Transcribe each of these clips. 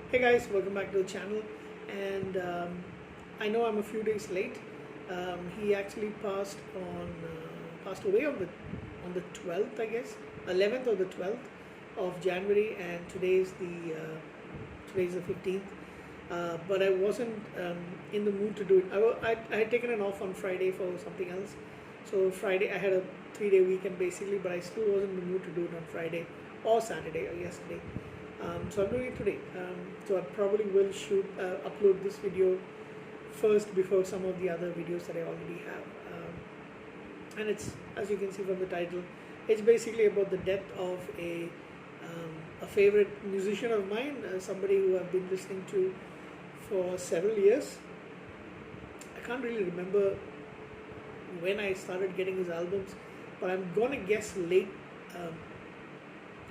Hey guys, welcome back to the channel. And I know I'm a few days late. He actually passed away on the 12th, I guess, 11th or the 12th of January, and today's the 15th. But I wasn't in the mood to do it. I had taken an off on Friday for something else. So Friday I had a 3-day weekend basically, but I still wasn't in the mood to do it on Friday or Saturday or yesterday. So I'm doing it today. So I probably will upload this video first before some of the other videos that I already have. And it's, as you can see from the title, it's basically about the death of a favorite musician of mine, somebody who I've been listening to for several years. I can't really remember when I started getting his albums, but I'm gonna guess late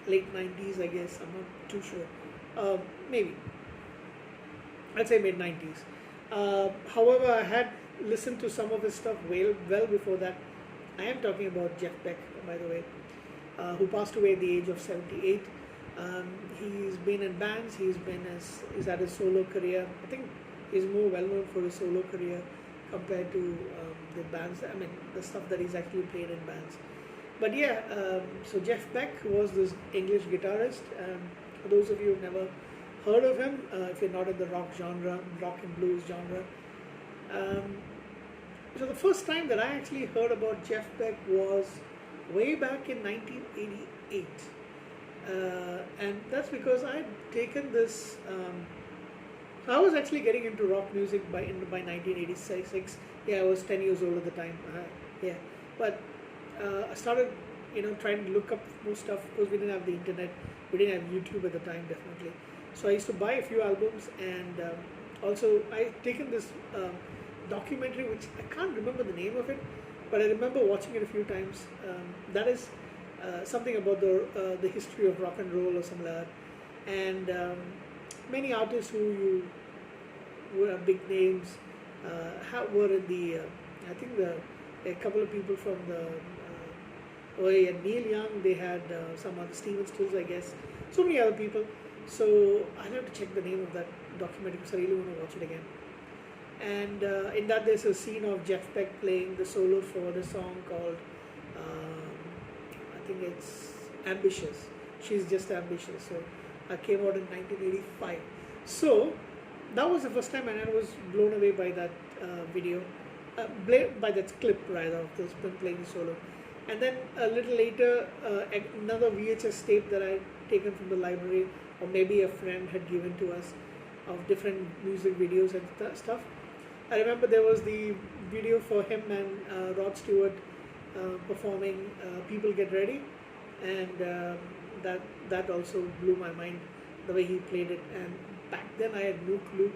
90s, I guess. I'm not too sure. Maybe I'd say mid 90s. However, I had listened to some of his stuff well before that. I am talking about Jeff Beck, by the way, who passed away at the age of 78. He's been in bands. He's had his solo career. I think he's more well known for his solo career compared to the bands. The stuff that he's actually played in bands. But yeah, so Jeff Beck was this English guitarist. For those of you who've never heard of him, if you're not in the rock and blues genre. So the first time that I actually heard about Jeff Beck was way back in 1988. And that's because I'd taken this... I was actually getting into rock music by 1986. Yeah, I was 10 years old at the time. But I started, trying to look up more stuff because we didn't have the internet. We didn't have YouTube at the time, definitely. So I used to buy a few albums, and also I taken this documentary, which I can't remember the name of it, but I remember watching it a few times. That is something about the history of rock and roll or something like that. And many artists who were big names were in the, I think a couple of people from the, Neil Young, they had some other Steven Stills, I guess, so many other people. So I'll have to check the name of that documentary because I really want to watch it again. And in that there's a scene of Jeff Beck playing the solo for the song called, I think it's Ambitious. She's Just Ambitious. So I came out in 1985. So that was the first time, and I was blown away by that video, by that clip rather, of this playing the solo. And then a little later, another VHS tape that I'd taken from the library, or maybe a friend had given to us, of different music videos and stuff. I remember there was the video for him and Rod Stewart performing People Get Ready, and that also blew my mind, the way he played it. And back then I had no clue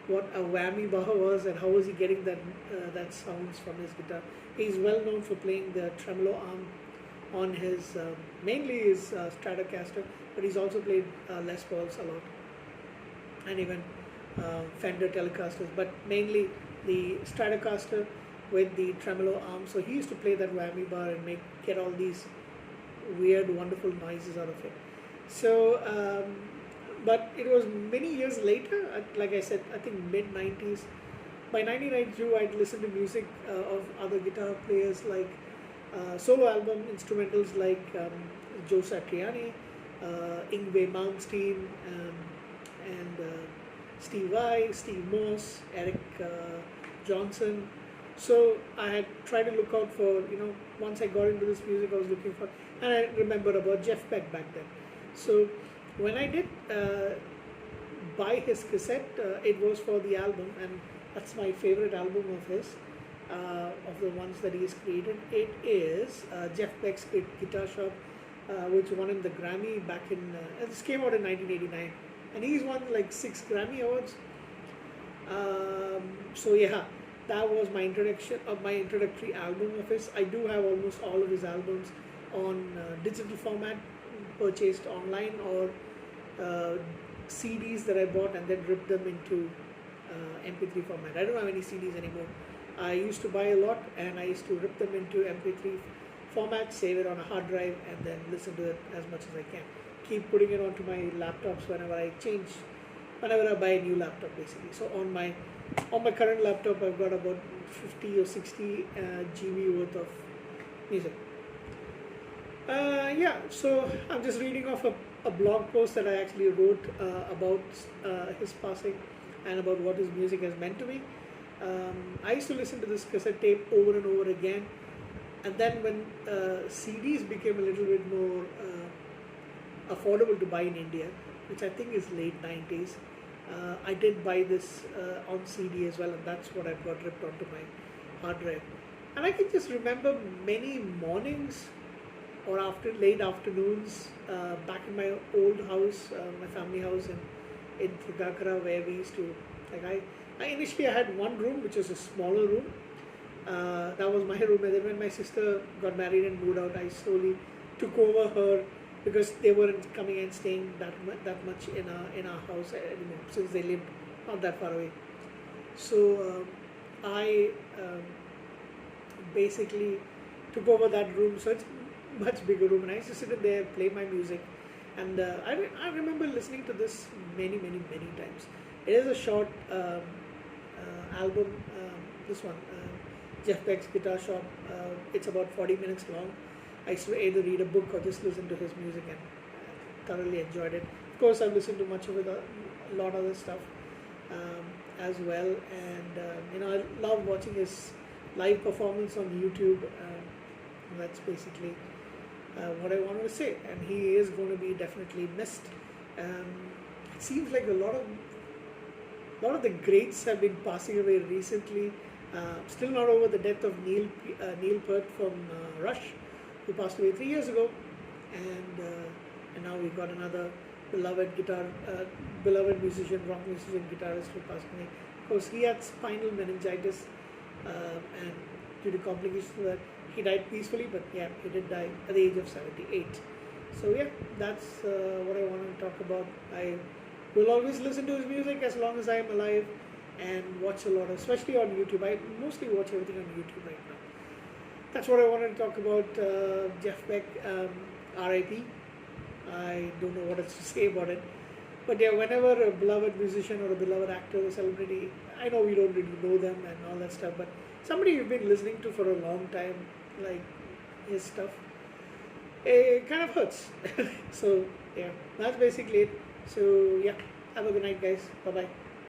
what a whammy bar was and how was he getting that sounds from his guitar. He's well known for playing the tremolo arm on his, mainly his Stratocaster, but he's also played Les Pauls a lot, and even Fender Telecasters, but mainly the Stratocaster with the tremolo arm. So he used to play that whammy bar and get all these weird, wonderful noises out of it. So, but it was many years later, like I said, I think mid-90s. By 1992, I'd listened to music of other guitar players, like solo album instrumentals like Joe Satriani, Yngwie Malmsteen, and Steve Vai, Steve Moss, Eric Johnson. So I had tried to look out for, once I got into this music, I was looking for, and I remembered about Jeff Beck back then. So when I did buy his cassette, it was for the album, and that's my favorite album of his, of the ones that he's created. It is Jeff Beck's Guitar Shop, which won him the Grammy back in, this came out in 1989, and he's won like 6 Grammy Awards. So yeah, that was my introductory album of his. I do have almost all of his albums on digital format, purchased online, or CDs that I bought and then ripped them into MP3 format. I don't have any CDs anymore. I used to buy a lot, and I used to rip them into MP3 format, save it on a hard drive, and then listen to it as much as I can. Keep putting it onto my laptops whenever I change whenever I buy a new laptop, basically. So on my current laptop, I've got about 50 or 60 GB worth of music. Yeah, so I'm just reading off a blog post that I actually wrote about his passing and about what his music has meant to me. I used to listen to this cassette tape over and over again, and then when CDs became a little bit more affordable to buy in India, which I think is late 90s, I did buy this on CD as well, and that's what I've got ripped onto my hard drive. And I can just remember many mornings or after late afternoons back in my old house, my family house in Thugakara, where we used to, like I initially I had one room which was a smaller room. That was my room, and then when my sister got married and moved out, I slowly took over her because they weren't coming and staying that much in our house anymore, since they lived not that far away. So I basically took over that room. So it's much bigger room, and I used to sit in there, play my music, and I remember listening to this many times. It is a short album. This one, Jeff Beck's Guitar Shop. It's about 40 minutes long. I used to either read a book or just listen to his music, and thoroughly enjoyed it. Of course, I've listened to much of it, a lot of other stuff as well, and I love watching his live performance on YouTube. That's basically what I wanted to say, and he is going to be definitely missed. It seems like a lot of the greats have been passing away recently. Still not over the death of Neil Peart from Rush, who passed away 3 years ago, and now we've got another beloved musician, rock musician, guitarist who passed away. Of course, he had spinal meningitis, and due to complications of that, he died peacefully, but yeah, he did die at the age of 78. So yeah, that's what I want to talk about. I will always listen to his music as long as I am alive, and watch a lot, especially on YouTube. I mostly watch everything on YouTube right now. That's what I wanted to talk about. Jeff Beck, RIP. I don't know what else to say about it. But yeah, whenever a beloved musician or a beloved actor or celebrity, I know we don't really know them and all that stuff, but somebody you've been listening to for a long time, like his stuff, it kind of hurts. So yeah, that's basically it. So yeah, have a good night, guys. Bye bye.